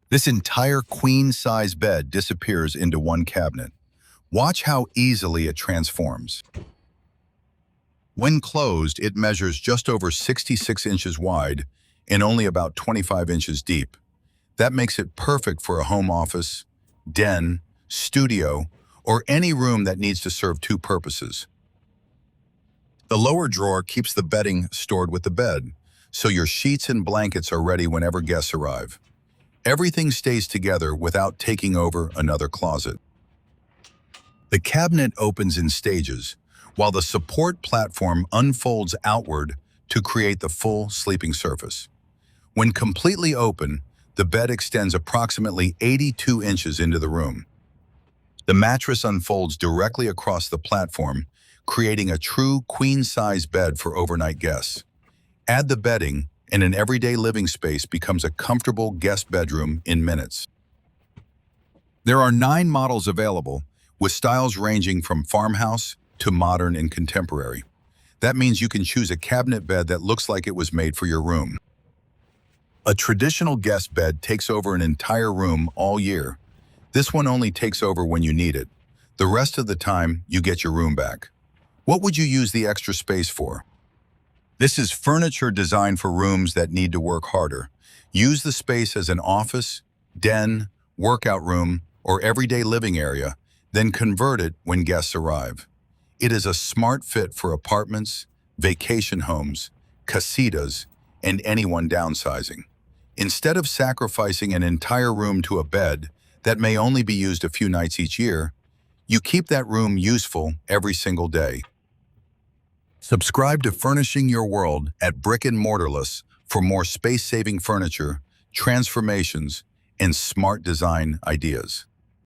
This entire queen-size bed disappears into one cabinet. Watch how easily it transforms. When closed, it measures just over 66 inches wide and only about 25 inches deep. That makes it perfect for a home office, den, studio, or any room that needs to serve two purposes. The lower drawer keeps the bedding stored with the bed, so your sheets and blankets are ready whenever guests arrive. Everything stays together without taking over another closet. The cabinet opens in stages, while the support platform unfolds outward to create the full sleeping surface. When completely open, the bed extends approximately 82 inches into the room. The mattress unfolds directly across the platform, creating a true queen-size bed for overnight guests. Add the bedding, and an everyday living space becomes a comfortable guest bedroom in minutes. There are 9 models available, with styles ranging from farmhouse to modern and contemporary. That means you can choose a cabinet bed that looks like it was made for your room. A traditional guest bed takes over an entire room all year. This one only takes over when you need it. The rest of the time, you get your room back. What would you use the extra space for? This is furniture designed for rooms that need to work harder. Use the space as an office, den, workout room, or everyday living area, then convert it when guests arrive. It is a smart fit for apartments, vacation homes, casitas, and anyone downsizing. Instead of sacrificing an entire room to a bed that may only be used a few nights each year, you keep that room useful every single day. Subscribe to Furnishing Your World at Brick and Mortarless for more space-saving furniture, transformations, and smart design ideas.